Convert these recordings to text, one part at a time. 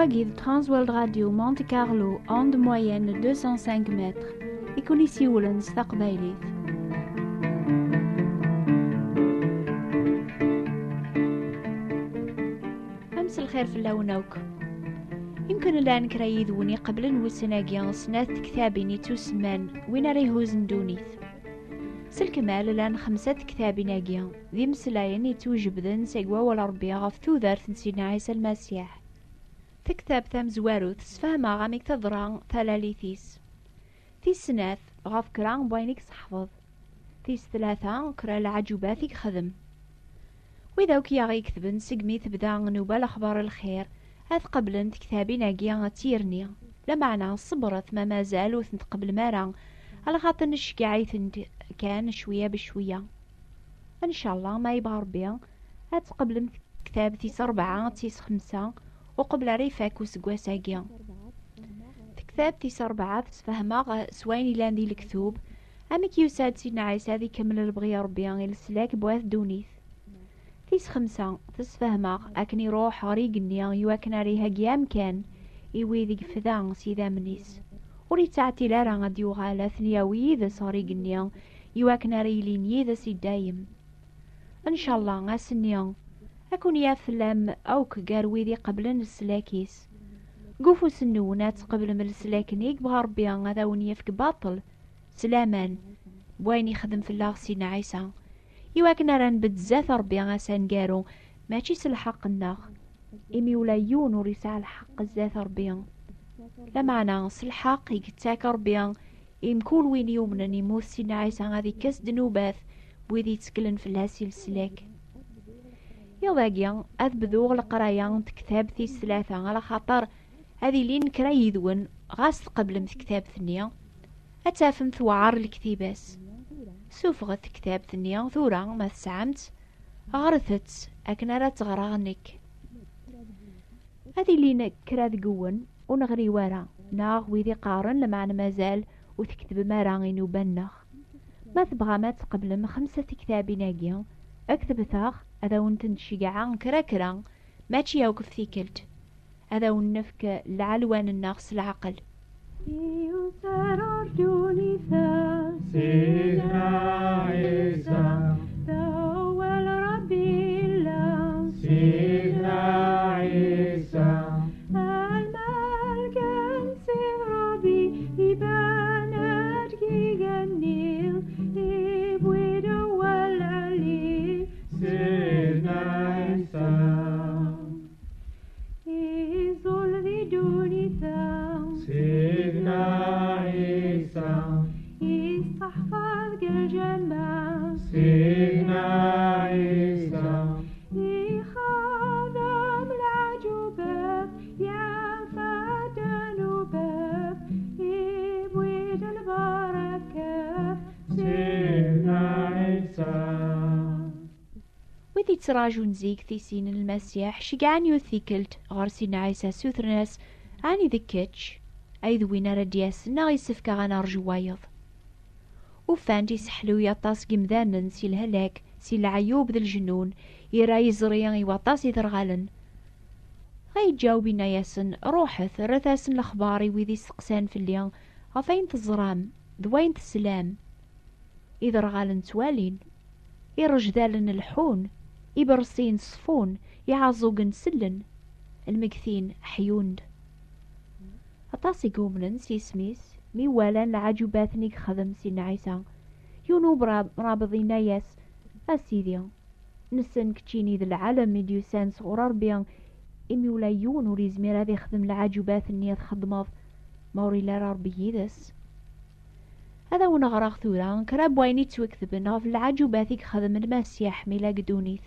Wagid Transworld Radio Monte Carlo, onde moyenne 205 mètres. إكونيسي ولنز تقبايليت. أمس الخير في اللونوك. يمكن الآن كرايد وني قبل نوسناقيا سنات كتابيني توسمان وين ريهوزن دونيث. سالكمال الآن 5 كتابيناقيا ذي مسلاين يتوجبذن سيقوا والربيع غف ثوذارت نسينا عيسى المسيح. تكتاب ثام زوارو تسفهما غاميك تضران ثلاليثيس. تيس سنات غاف كران بوينيك صحفظ. تيس 3 كرا العجوباتيك خدم. وإذا وكيا يكتبن سقمي تبدا نوبة الأخبار الخير هاذ قبلن كتابي ناقيا تيرني لمعنى صبرت ما مازال وثنت قبل مارا على خاطر نشكعي كان شوية بشوية إن شاء الله ما يبغى ربي هاد قبلن كتاب تيس 4 تيس 5 وقبل ريفاك وسقواساقيا كتاب تيس 4 تسفهما سوين لاندي الكتوب أمك يساد سيدنا عيسى ذي كمل البغي ربي السلاك بواث دونيث تيس 5 تسفهما أكني روح غريقني يواكنا ريها قيام كان إيوي فذان سيدا منيس وري تعتي لارا غادي يغالا ثنياوي ذا صاريقني يواكنا ريليني ذا سيدايم إن شاء الله غاسني أكون يا فلام أوك قاروي ذي قبل السلاكيس قوفو سنونات قبل من السلاكنيك بغا ربي هذا ونيفك باطل سلامان بوين يخدم في الله سيدنا عيسى يواكنا ران بتزاث ربي غاسان قارو ماشي سلحق الناغ إمي ولا يون وريسع الحق الزاث ربي لا معنى سلحق يكتاك ربي يمكون وين يومنا نموت سيدنا عيسى غادي كاس دنوباث بويدي تسكلن في الهاسي السلاك يضاقيا أذبذوغ القرايا كتاب ثيس 3 على خاطر هذه لين كرا يذون غاس قبل مث كتاب ثنيا أتافم ثوعار الكتيباس سوفغت كتاب ثنيا ثورا ما تسعمت غرثت أكنا لا تغرانك هذه لين كرا ذقون ونغري ورا ناغ ويذي قارن لمعنى مازال وتكتب ماراغين وبنغ ما تبغى ما تقبل 5 كتاب ناقيا أكتب ثاغ هذا ونتنشيقعان كرا ماشي يوقف ثيكلت هذا ونفك العلوان الناقص العقل سيدنا عيسى ثو الرب الله سيدنا عيسى الملك ربي يبانت جيجانيل يبويد والعلي سيدنا عيسى يزول ذي دوني ثاو سيدنا عيسى يستحفظ الجمال سيدنا عيسى يخدم العجوبات يعفى دنوبات يبويد البركات سيدنا عيسى وذي تراجون زيك ثيسين المسيح شقعان يوثيكلت غرسين عيسى سوثرناس عني ذكتش أي ذوينا ردياسنا يسفك غانا رجوايض وفان تيسحلو يطاس قمذانا سي الهلاك سي العيوب ذا الجنون يراي زريان يوطاس يذرغالن غاي جاوبينا ياسن روحث رثاسن الأخباري وذي سقسان في الليان غفاين تزرام ذوين تسلام يذرغالن توالين يرجذالن الحون يبرسين صفون يعزوقن سلن المكثين حيوند أطاسي قومنن سيسميس ميوالان لعجوباتنيك خدم سينا عيسى يونو رابضينا ياس أسيديا نسن كتشيني ذا العالم ميديوسان صغر ربيان إمي ولا يونو ريزمير هذا يخدم لعجوباتني خدمض موري لا ربي يدس هذا ونغرق ثورا كراب ويني توكذبن غف العجوباتيك خدم المسيح ميلا قدونيث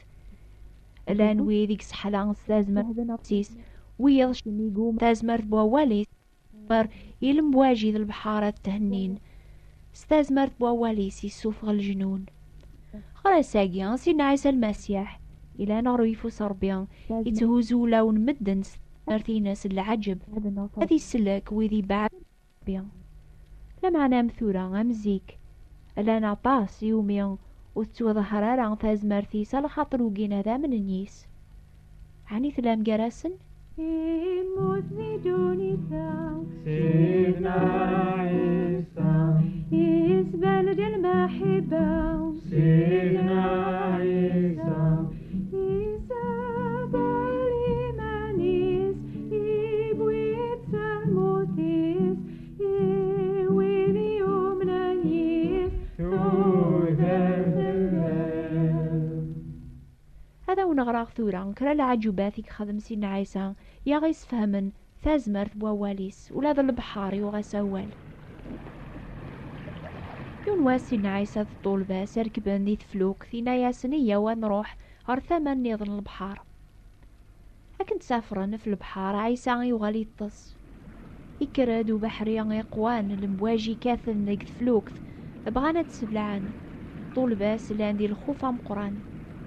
الان ويديك سحلان ستازمر نفسيس ويضش ميقوم تازمر بوالي مر يلم بواجي ذا البحارات تهنين ستازمرت بوالي سي سوفغ الجنون خلاص ساقيان سيدنا عيسى المسيح إلى نارو يفوس ربيان يتهوزو لون مدن ستارتيناس العجب هذي السلك ويذي بعد ربيان لما نام ثورا أمزيك ألا نعطاس يوميا وتوظهر عن تازمرتي سال خاطر وقينا ذا من النيس عني ثلام جراسن يموتني دوني ثاو سيدنا عيسى يسبل دي المحبة سيدنا عيسى يسبل إيمانيس يبويت سموتيس يويني يومنانيس هذا ونغراغ ثورا كرا العجوبات خدم سيدنا عيسى يا غيس فهمن ثازمرت بواليس ولا ذا البحار يوغسوال يون سيدنا عيسى الطول باس ركبن ذي تفلوك ثينا ياسنية ونروح غير ثمن نيضن البحار لكن تسافرن في البحار عيسى يوغالي يطس يكرد وبحري يقوان المواجي كاثن ذيك تفلوك بغانا تسبلعان طول باس لاندي الخوف مقران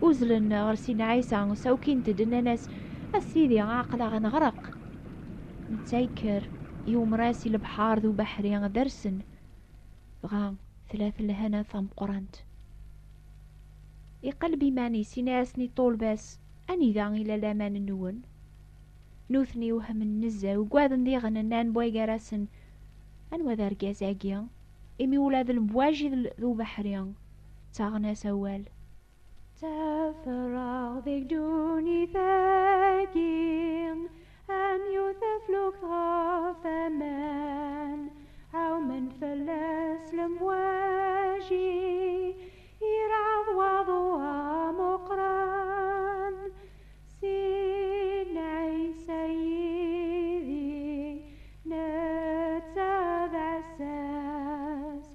وزلن غير سيدنا عيسى ساوكين تدنا ناس السيدي عاقل غنغرق نتايكر يوم راسي البحار ذو بحري درسن غا ثلاث لهنا ثم قرانت يقلبي ماني سيناسني طول باس اني ذا الى لامان النون نوثني وهم النزا وقوادن ذي غننان بوي قراسن انو ذا رقازاقيا امي ولاد المواجي ذو بحريان تاغنا سوال تفرغ ذيك دوني ثاقين أن يثفلك غافمان أو من فلس المواجي يرعض وضوها مقران سيدنا سيدي نتابع الساس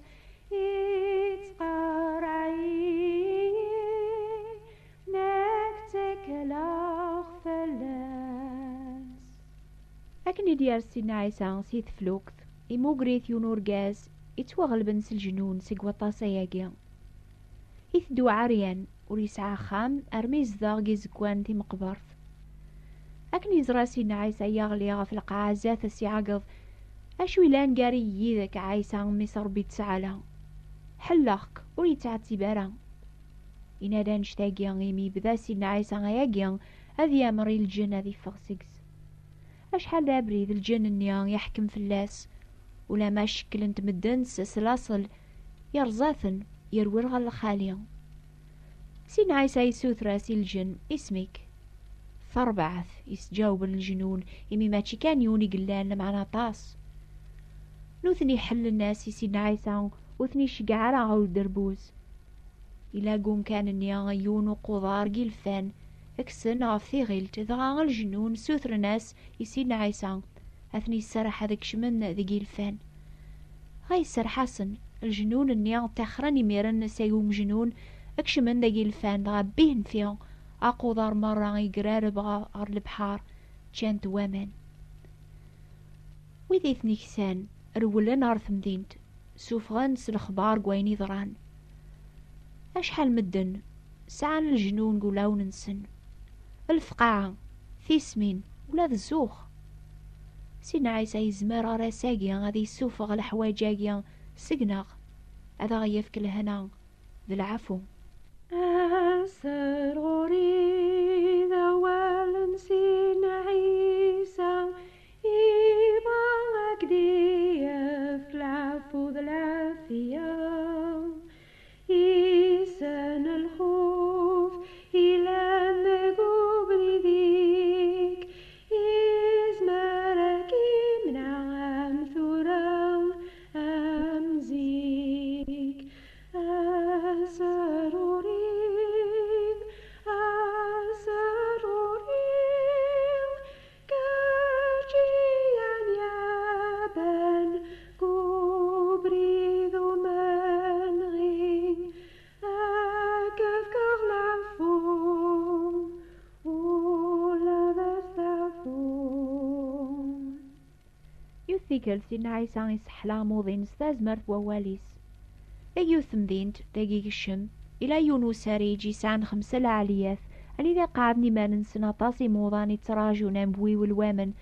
يتقار عيه نكتك الأخ فلاس لكن ديال سيدنا عيسى سيث فلوكت يموغريث يونور غاز يتوغل بنس الجنون سيقوطا سياقيا يثدو عريان وريسعى خام أرميز ذاغي زكوان تي مقبرث لكن يزرى سيدنا عيسى يغلي في القاعة ذات السيعقض أشوي لان قاري يذاك عيسى مصر بيتسعالا حلاخك وريتعتي بارا ينادى نشتاقيا غيمي بذا سيدنا عيسى غياقيا أذي أمري الجنة ذي فغسكس أشحال أبريد الجن النيان يحكم في اللاس ولا ما شكل انت مدن سلاسل يرزاثن يرورغ الخالية سيدنا عيسى يسوث راسي الجن اسمك ثربعث يسجاوب الجنون يمي ماتشي كان يوني قلان معنا طاس نوثني حل الناس سيدنا عيسى وثني شقعرا غاو الدربوز إلا قوم كان النيان يونو قضار قلفان اكسن غفثي غيلت ذغا الجنون سوثر ناس يسيدنا عيسى اثني السرح هذاك شمن ذي قلفان غاي السرحاسن الجنون النيان تاخراني ميرن سيوم جنون اكشمن ذي قلفان ذغا بيهن فيهم أقودار مرة يقرارب غار البحار جانت وامان وذي ثني كسان رولن عرث مدينت سوفغان سلخبار قويني ضران أشحال مدن سعان الجنون قولاو ننسن الفقاعة ثيسمين ولا ذا الزوخ سيدنا عيسى يزمر راساقيا غادي يسوفغ الحواجاقيا سقناغ هذا غيفك الهنا ذا العفو أسر غريد أولا سيدنا عيسى يبغى قدية في العفو ذا العافية يسان الخوف إلى مقبل ذيك يزمرك من عام ثورة أمزيك أسر يثيكل سيدنا عيسى يسحلا موضين استازمرت وواليس داقي ثمدينت داقي الشم إلى يونس ريجي سان 5 العاليات اللي ذا قعدني ما ننسنا طاسي موضاني تراجونا بوي والوامن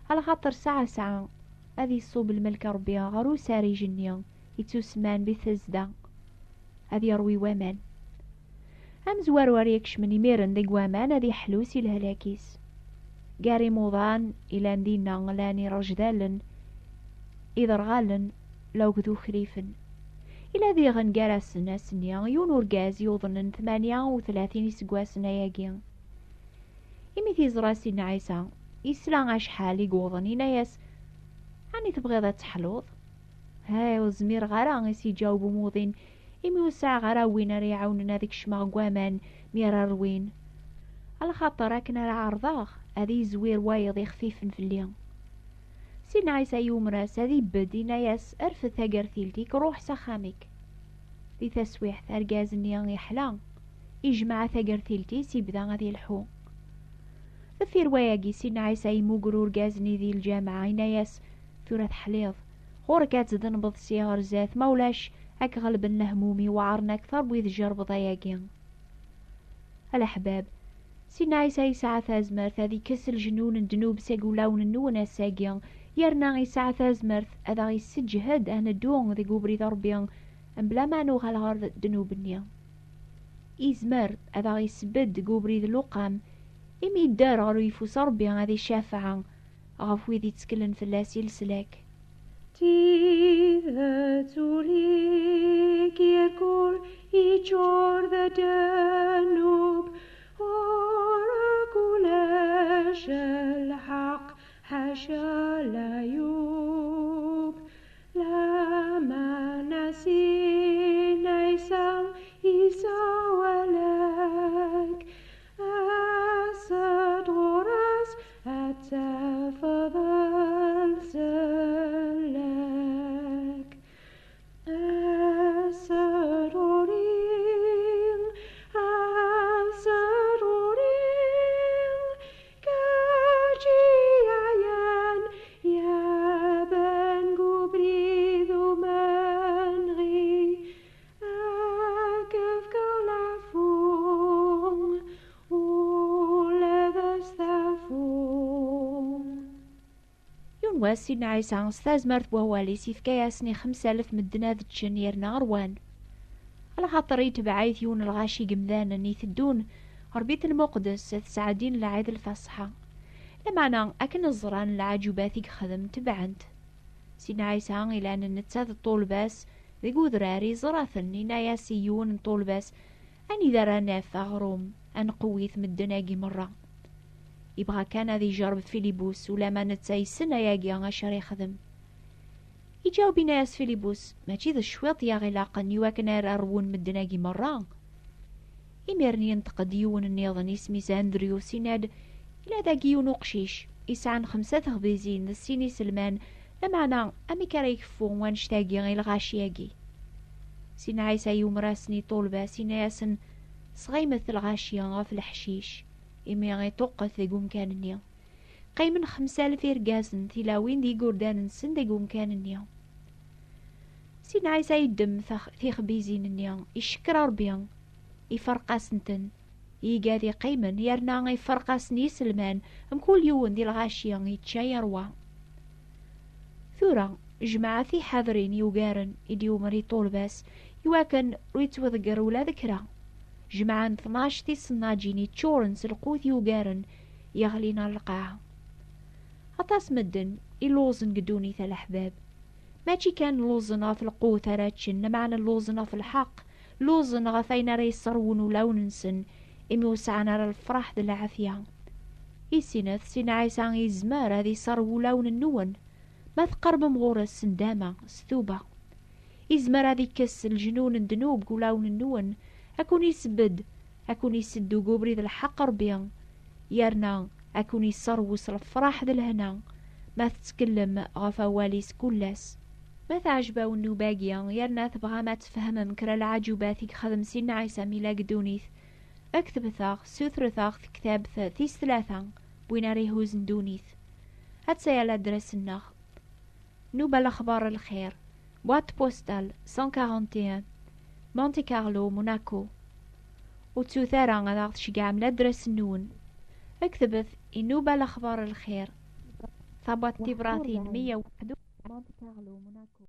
على خاطر ساعة هذه الصوب الملك ربيا غارو ساري جنيا يتسمان بثزدا هذه يروي وامان أم زوار وريكش من يميرن ديق وامان هذه حلوسي الهلاكيس قاري موضان إلى ندينا لاني رجدالن إذرغالن لو كذو خريفن إلى ذي غنقارس ناسنيا يون ورقاز يوضنن 38 سقواسنا ياقين إمي تيزرا سينا عيسى يسلا شحال يقوضن يناياس عني تبغيض تحلوض هاي وزمير غرا غيسي جاوبو موضين إمي وسع غرا وين ريعاوننا ذيك شما قوامان ميرا روين على خاطر راكنا العرضاغ هذي زوير وايض يخفيفن في الليل سينا عيسى يوم راس هذي بدينا ياس أرفث ثقرثيلتيك روح سخامك ذي تسويح ثرقاز النيان يحلان يجمع ثقرثيلتي سيبدا غادي الحو في رواياقي سينا عيسى يموقرور قازني ذي الجامعة يناياس ثورة حليض غوركات ذنبض سيار زاث مولاش هاك غلبن همومي وعرنا أكثر بويذ جرب ضياقين الأحباب سينا عيسى يسعى ثازمرث هذي كسل جنون دنوب سيقولاون النونة ساقيان يرنا يسعى ثازمرث هذا يسجهد أنا دوغ ذي قبري ضربيان بلا ما نوغ الغار دنوب النيا إزمر هذا يسبد قبري ذي لقام إمي الدار غارو يفوس ربيان هذي شافعان غاف ويذي تسكلن في اللاسي لسلاك توليك يكور يجور ذا دانوب ورقل الحق حاشا لا يوب لما نسينا يسوى لك أسد غرس أتفضل سلك أسد غرين أسد غرين كاجيان يا بن قبري ذو منغي أكف كالعفون واسينا عيسى استازمرت بوالي سيف كياسني 5000 مدنا ذا تشنير ناروان على خاطر يتبعيث يون الغاشي قمذانا نيثدون غربيت المقدس سعدين العيد الفصحى لمعنى أكن الزران العجوباتي خدم تبعنت سينا عيسى إلى أن نتساد الطولباس ذي قدراري زراثن ناياسيون طولباس أني ذرا نافع غروم أن قويث مدناقي مرة يبغى كان ذي جرب فيليبوس ولما نتساي سنة ياقي غاشر يخدم يجاوب ناس فيليبوس ماشي ذا الشويط يا غلاقن يواكن أرون مدناقي مرة يميرني ينتقد يون النيضن اسمي ساندريو سيناد إلا ذاقي ونقشيش يسعن 5 خبيزين ذا السيني سلمان لمعنى أمي كاريكفون وانشتاقي غي الغاشياقي سينا عيسى يوم راسني طولبا سينا ياسن صغيمة الغاشية غاف الحشيش إمي غي توقف ذي قوم كان النيا قيمن 5000 رقاسن تلاوين دي قردان نسن دي قوم كان النيا سينا عيسى يدم ثي خبيزين النيا يشكر ربيان يفرقاسنتن يقاذي قيمن يرنا غي فرقاسني سلمان كل يوم دي الغاشية يتشايروا ثورة جماعة في حاضرين يوقارن إديو مري طولباس يواكن ريت وذقر ولا ذكرى جماعة 12 تي صناجيني تشورن سلقوث يوقارن يغلينا القاعة أطاس مدن إلوزن قدوني ثا الأحباب ماشي كان لوزنا في القوة راتشن معنا لوزنا في الحق لوزنا غثينا ريصرون ولو ننسن إمي وسعنا الفرح ذا العافية إيسينث سينا عيسان يزمار هذي صرو لون النون ما تقرب مغورة السندامة ستوبة إزمر هذي كس الجنون الدنوب قولاون النون أكون يسبد أكون يسدو قبري ذا الحق ربيان يرنا أكون يصروس الفرح ذا الهنا ما تتكلم غفا واليس كلاس ما تعجبه انو باقيا يرنا تبغى ما تفهم مكرا العجوباتي خدم سينا عيسى ميلا قدونيث اكتب ثاغ سوثر ثاغ كتاب ثيس 3 بوين ريهوز ندونيث هاتسيا لادرس النخ نوبة الأخبار الخير بوات بوستال 141 مونتي كارلو موناكو وتسوثارا غاض شقام لادرس النون اكتبث النوبة الأخبار الخير ثبت تبراثين 101 مونتي كارلو موناكو